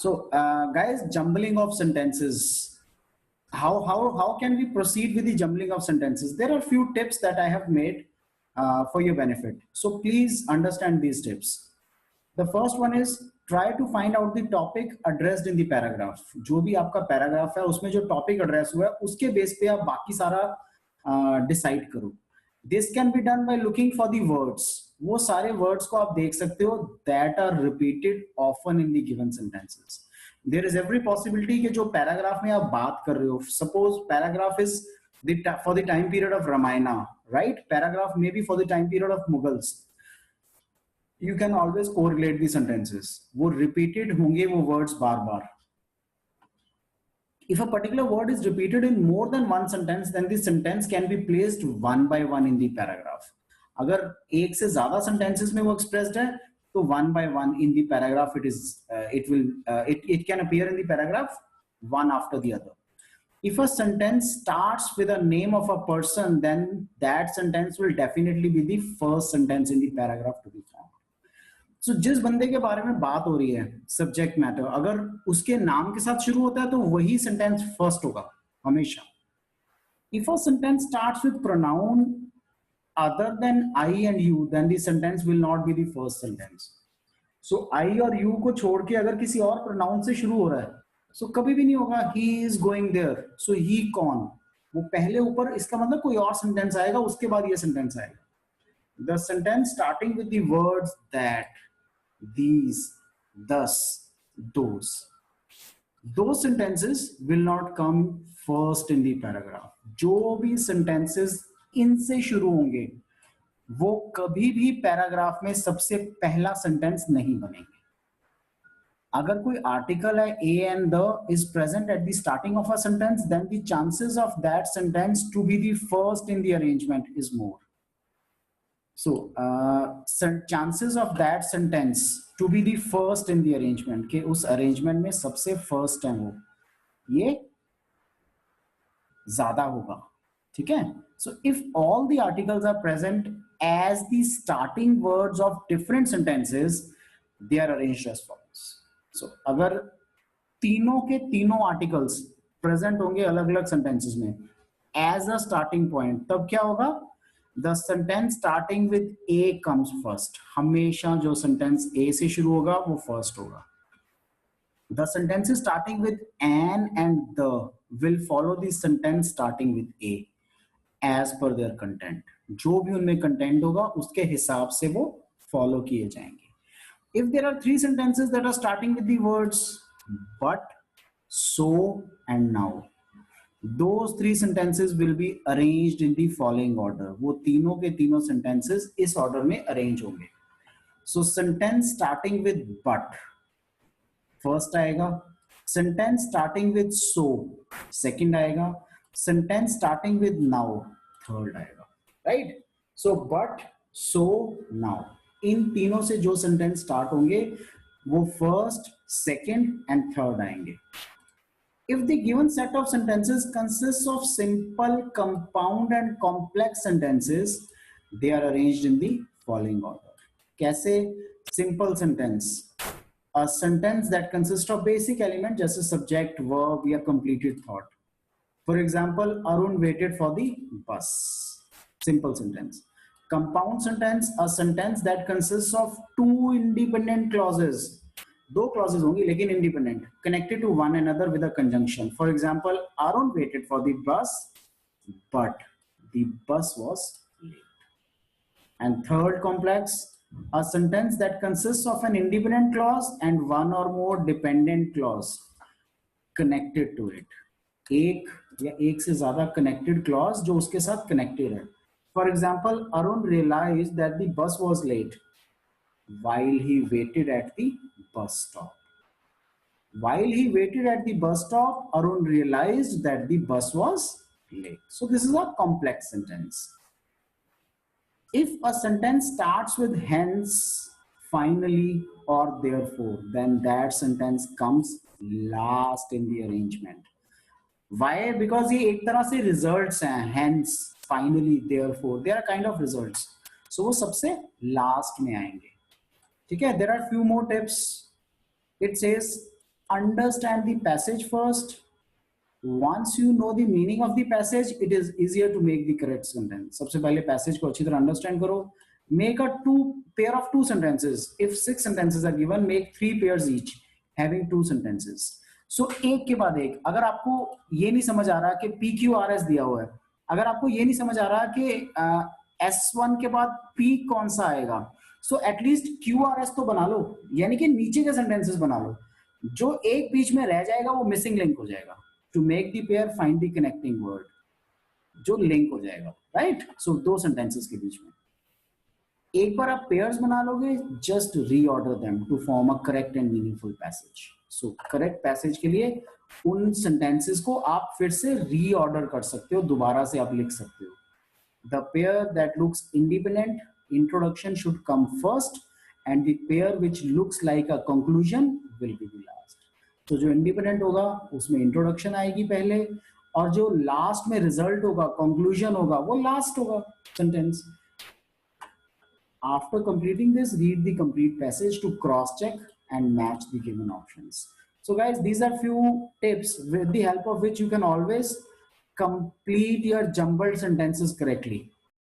So, guys, jumbling of sentences. How can we proceed with the jumbling of sentences? There are few tips that I have made for your benefit. So please understand these tips. The first one is try to find out the topic addressed in the paragraph. जो भी आपका paragraph है उसमें जो topic address हुआ है उसके base पे आप बाकी सारा decide करो. This can be done by looking for the words. वो सारे words को आप देख सकते हो that are repeated often in the given sentences. There is every possibility कि जो paragraph में आप बात कर रहे हो, suppose paragraph is for the time period of Ramayana, right? Paragraph may be for the time period of Mughals. You can always correlate the sentences. वो repeated होंगे वो words bar bar. If a particular word is repeated in more than one sentence, then the sentence can be placed one by one in the paragraph. अगर एक से ज़्यादा sentences में वो expressed है, तो one by one in the paragraph it can appear in the paragraph one after the other. If a sentence starts with a name of a person, then that sentence will definitely be the first sentence in the paragraph to be found. So, जिस बंदे के बारे में बात हो रही है subject matter अगर उसके नाम के साथ शुरू होता है तो वही सेंटेंस फर्स्ट होगा हमेशा. If a sentence starts with pronoun other than I and you, then the sentence will not be the first sentence. So I और you को छोड़ के अगर किसी और pronoun से शुरू हो रहा है so कभी भी नहीं होगा he is going there. So he कौन, वो पहले ऊपर इसका मतलब कोई और सेंटेंस आएगा उसके बाद ये सेंटेंस आएगा. The sentence starting with the words that, these, thus, those sentences will not come first in the paragraph. जो भी sentences इनसे शुरू होंगे वो कभी भी पैराग्राफ में सबसे पहला सेंटेंस नहीं बनेंगे. अगर कोई आर्टिकल है a and the is present at the starting of a sentence, then the chances of that sentence to be the first in the arrangement is more. So, chances of that sentence to be the first in the arrangement, कि उस arrangement में सबसे first है वो, ये ज़्यादा होगा, ठीक है? So, if all the articles are present as the starting words of different sentences, they are arranged as follows. So, अगर तीनों के तीनों articles present होंगे अलग-अलग sentences में as a starting point, तब क्या होगा? The sentence starting with A comes first. हमेशा जो sentence A से शुरू होगा वो first होगा. The sentences starting with an and the will follow the sentence starting with A as per their content. जो भी उनमें content होगा उसके हिसाब से वो follow किए जाएंगे. If there are three sentences that are starting with the words but, so and now, those three sentences will be arranged in the following order. वो तीनों के तीनों sentences इस order में arrange होंगे. So sentence starting with but first आएगा, sentence starting with so second आएगा, sentence starting with now third आएगा, right? So but, so, now, इन तीनों से जो sentence start होंगे वो first, second and third आएंगे. If the given set of sentences consists of simple, compound and complex sentences, they are arranged in the following order. कैसे? Simple sentence, a sentence that consists of basic element जैसे subject, verb या completed thought. For example, Arun waited for the bus. Simple sentence. Compound sentence, a sentence that consists of two independent clauses. दो clauses होंगी लेकिन independent, connected to one another with a conjunction. For example, Arun waited for the bus, but the bus was late. And third complex, a sentence that consists of an independent clause and one or more dependent clause connected to it. एक या एक से ज़्यादा connected clause जो उसके साथ connected है. For example, Arun realized that the bus was late while he waited at the bus stop. While he waited at the bus stop, Arun realized that the bus was late. So this is a complex sentence. If a sentence starts with hence, finally or therefore, then that sentence comes last in the arrangement. Why? Because ये एक तरह से results हैं, hence, finally, therefore, they are kind of results. So वो सबसे last में आएंगे. ठीक है? There are few more tips. It says understand the passage first. Once you know the meaning of the passage, it is easier to make the correct sentence. सबसे पहले passage को अच्छी तरह understand करो. Make a pair of two sentences. If 6 sentences are given, make 3 pairs each, having 2 sentences. So एक के बाद एक. अगर आपको ये नहीं समझ आ रहा कि PQRS दिया हुआ है, अगर आपको ये नहीं समझ आ रहा कि S1 के बाद P कौन सा आएगा, so at least QRS तो बना लो, यानी कि नीचे के sentences बना लो. जो एक बीच में रह जाएगा वो missing link हो जाएगा. To make the pair, find the connecting word, जो लिंक हो जाएगा, राइट. सो 2 सेंटेंसेस के बीच में एक बार आप पेयर्स बना लोगे, just reorder them to form a correct and meaningful passage. So correct passage के लिए उन सेंटेंसेस को आप फिर से रीऑर्डर कर सकते हो, दोबारा से आप लिख सकते हो. The pair that looks independent, introduction should come first, and the pair which looks like a conclusion will be the last. तो जो इंडिपेंडेंट होगा उसमें इंट्रोडक्शन आएगी पहले, और जो लास्ट में रिजल्ट होगा, कंक्लूजन होगा, वो लास्ट होगा sentence. After completing this, read the complete passage to cross check and match the given options. So guys, these are few tips with the help of which you can always complete your jumbled sentences correctly.